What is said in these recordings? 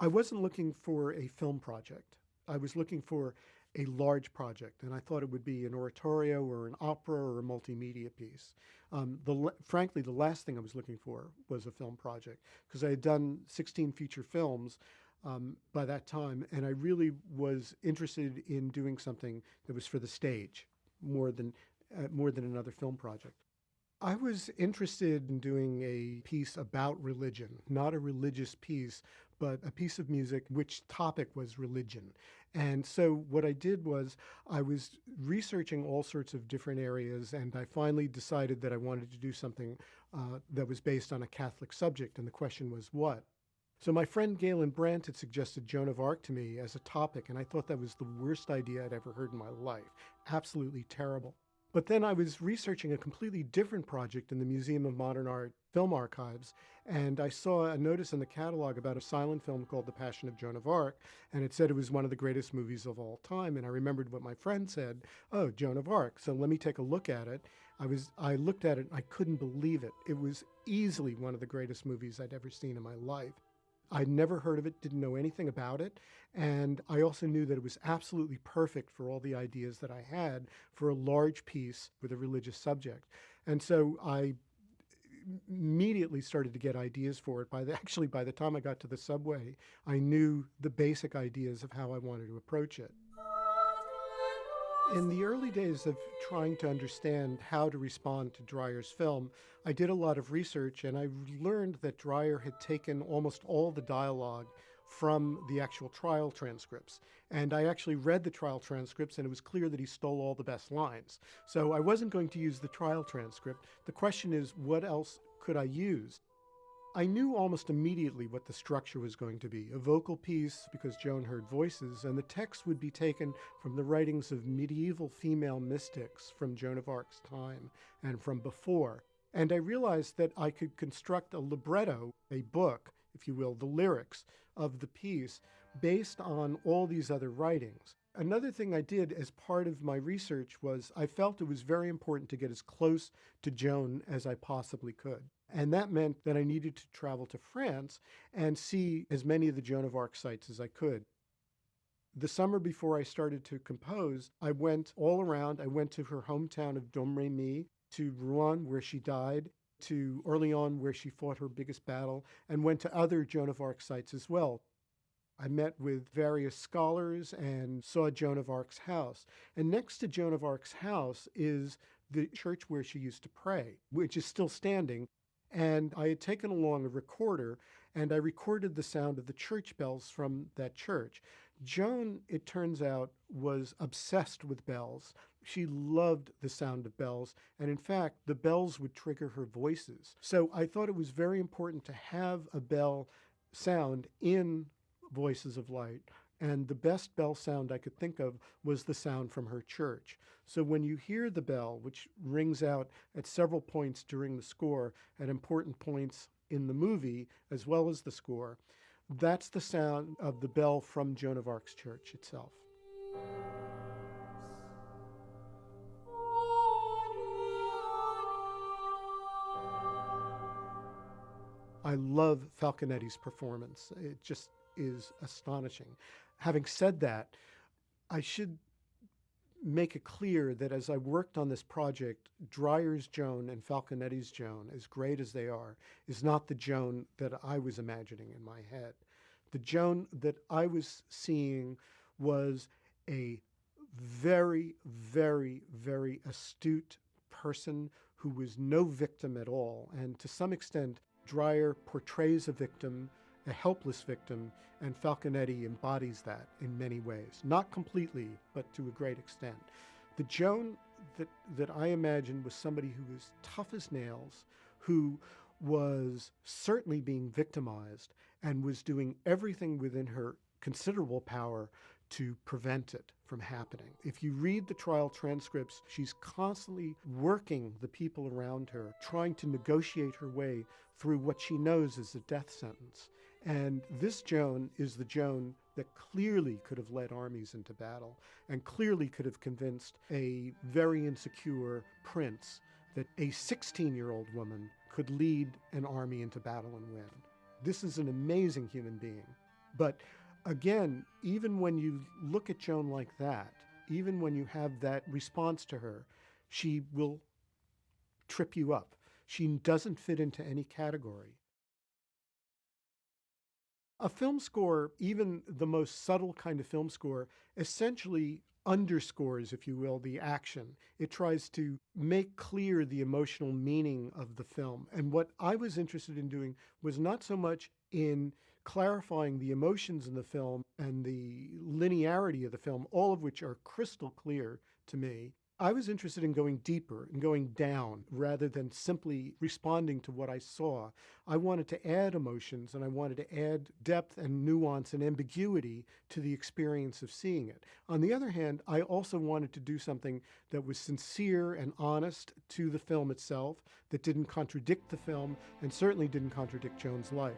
I wasn't looking for a film project. I was looking for a large project, and I thought it would be an oratorio or an opera or a multimedia piece. Frankly, the last thing I was looking for was a film project because I had done 16 feature films by that time, and I really was interested in doing something that was for the stage more than more than another film project. I was interested in doing a piece about religion, not a religious piece, but a piece of music which topic was religion. And so what I did was I was researching all sorts of different areas, and I finally decided that I wanted to do something that was based on a Catholic subject. And the question was what? So my friend Galen Brandt had suggested Joan of Arc to me as a topic, and I thought that was the worst idea I'd ever heard in my life. Absolutely terrible. But then I was researching a completely different project in the Museum of Modern Art Film Archives, and I saw a notice in the catalog about a silent film called The Passion of Joan of Arc, and it said it was one of the greatest movies of all time. And I remembered what my friend said, oh, Joan of Arc, so let me take a look at it. I looked at it, and I couldn't believe it. It was easily one of the greatest movies I'd ever seen in my life. I'd never heard of it, didn't know anything about it, and I also knew that it was absolutely perfect for all the ideas that I had for a large piece with a religious subject. And so I immediately started to get ideas for it. Actually, by the time I got to the subway, I knew the basic ideas of how I wanted to approach it. In the early days of trying to understand how to respond to Dreyer's film, I did a lot of research and I learned that Dreyer had taken almost all the dialogue from the actual trial transcripts. And I actually read the trial transcripts and it was clear that he stole all the best lines. So I wasn't going to use the trial transcript. The question is, what else could I use? I knew almost immediately what the structure was going to be, a vocal piece because Joan heard voices, and the text would be taken from the writings of medieval female mystics from Joan of Arc's time and from before. And I realized that I could construct a libretto, a book, if you will, the lyrics of the piece based on all these other writings. Another thing I did as part of my research was I felt it was very important to get as close to Joan as I possibly could. And that meant that I needed to travel to France and see as many of the Joan of Arc sites as I could. The summer before I started to compose, I went all around. I went to her hometown of Domremy, to Rouen, where she died, to Orléans, where she fought her biggest battle, and went to other Joan of Arc sites as well. I met with various scholars and saw Joan of Arc's house. And next to Joan of Arc's house is the church where she used to pray, which is still standing. And I had taken along a recorder and I recorded the sound of the church bells from that church. Joan, it turns out, was obsessed with bells. She loved the sound of bells. And in fact, the bells would trigger her voices. So I thought it was very important to have a bell sound in Voices of Light. And the best bell sound I could think of was the sound from her church. So when you hear the bell, which rings out at several points during the score, at important points in the movie, as well as the score, that's the sound of the bell from Joan of Arc's church itself. I love Falconetti's performance. It just is astonishing. Having said that, I should make it clear that as I worked on this project, Dreyer's Joan and Falconetti's Joan, as great as they are, is not the Joan that I was imagining in my head. The Joan that I was seeing was a very, very, very astute person who was no victim at all. And to some extent, Dreyer portrays a victim, a helpless victim, and Falconetti embodies that in many ways. Not completely, but to a great extent. The Joan that I imagined was somebody who was tough as nails, who was certainly being victimized and was doing everything within her considerable power to prevent it from happening. If you read the trial transcripts, she's constantly working the people around her, trying to negotiate her way through what she knows is a death sentence. And this Joan is the Joan that clearly could have led armies into battle and clearly could have convinced a very insecure prince that a 16-year-old woman could lead an army into battle and win. This is an amazing human being. But again, even when you look at Joan like that, even when you have that response to her, she will trip you up. She doesn't fit into any category. A film score, even the most subtle kind of film score, essentially underscores, if you will, the action. It tries to make clear the emotional meaning of the film. And what I was interested in doing was not so much in clarifying the emotions in the film and the linearity of the film, all of which are crystal clear to me. I was interested in going deeper and going down rather than simply responding to what I saw. I wanted to add emotions and I wanted to add depth and nuance and ambiguity to the experience of seeing it. On the other hand, I also wanted to do something that was sincere and honest to the film itself, that didn't contradict the film and certainly didn't contradict Joan's life.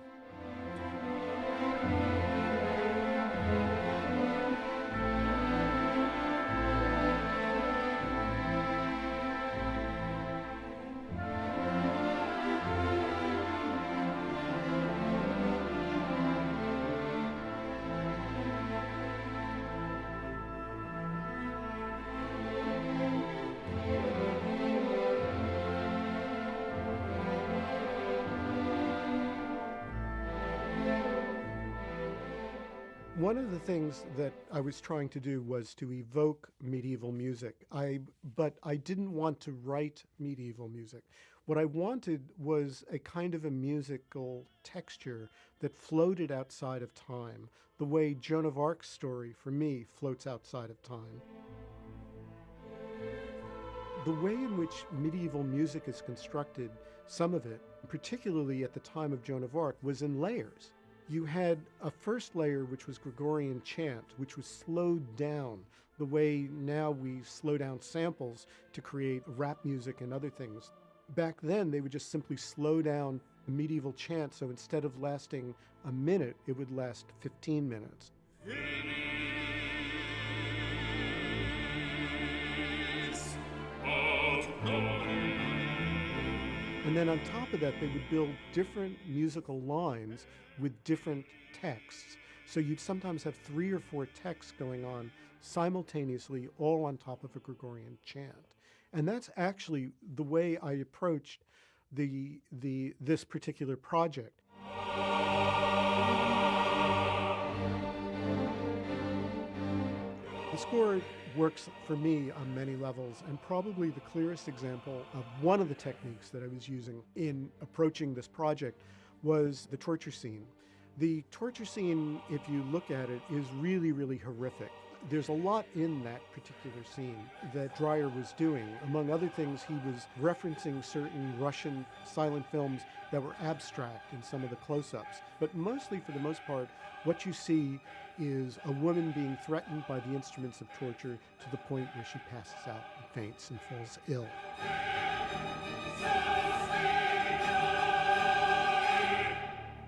One of the things that I was trying to do was to evoke medieval music. But I didn't want to write medieval music. What I wanted was a kind of a musical texture that floated outside of time, the way Joan of Arc's story, for me, floats outside of time. The way in which medieval music is constructed, some of it, particularly at the time of Joan of Arc, was in layers. You had a first layer, which was Gregorian chant, which was slowed down the way now we slow down samples to create rap music and other things. Back then, they would just simply slow down medieval chant, so instead of lasting a minute, it would last 15 minutes. And then on top of that, they would build different musical lines with different texts. So you'd sometimes have 3 or 4 texts going on simultaneously, all on top of a Gregorian chant. And that's actually the way I approached this particular project. The score works for me on many levels, and probably the clearest example of one of the techniques that I was using in approaching this project was the torture scene. The torture scene, if you look at it, is really, really horrific. There's a lot in that particular scene that Dreyer was doing. Among other things, he was referencing certain Russian silent films that were abstract in some of the close-ups. But mostly, for the most part, what you see is a woman being threatened by the instruments of torture to the point where she passes out and faints and falls ill.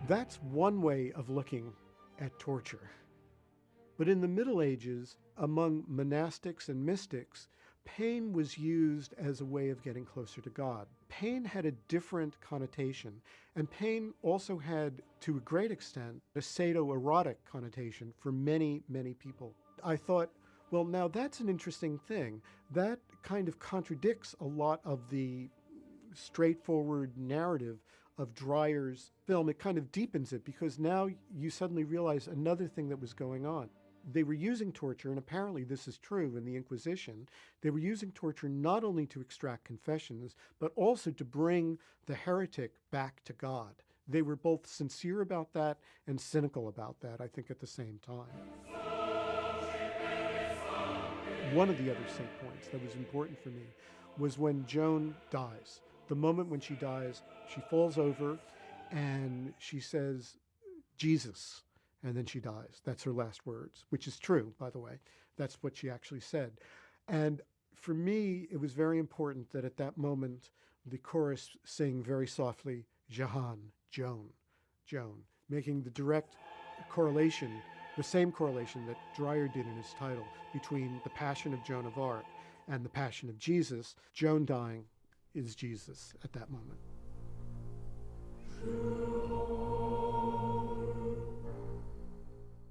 That's one way of looking at torture. But in the Middle Ages, among monastics and mystics, pain was used as a way of getting closer to God. Pain had a different connotation, and pain also had, to a great extent, a sadoerotic connotation for many, many people. I thought, well, now that's an interesting thing. That kind of contradicts a lot of the straightforward narrative of Dreyer's film. It kind of deepens it, because now you suddenly realize another thing that was going on. They were using torture, and apparently this is true in the Inquisition. They were using torture not only to extract confessions, but also to bring the heretic back to God. They were both sincere about that and cynical about that, I think, at the same time. One of the other sync points that was important for me was when Joan dies. The moment when she dies, she falls over and she says, "Jesus," and then she dies. That's her last words, which is true, by the way. That's what she actually said. And for me, it was very important that at that moment, the chorus sing very softly, "Jahan," Joan, Joan, making the direct correlation, the same correlation that Dreyer did in his title, between the Passion of Joan of Arc and the Passion of Jesus. Joan dying is Jesus at that moment.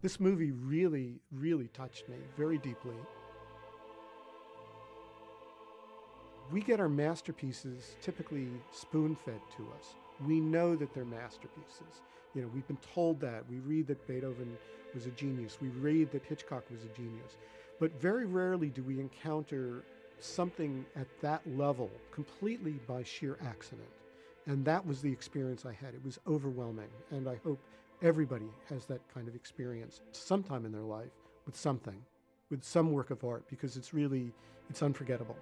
This movie really, really touched me very deeply. We get our masterpieces typically spoon-fed to us. We know that they're masterpieces. We've been told that. We read that Beethoven was a genius. We read that Hitchcock was a genius. But very rarely do we encounter something at that level completely by sheer accident. And that was the experience I had. It was overwhelming. And I hope everybody has that kind of experience sometime in their life with something, with some work of art, because it's unforgettable.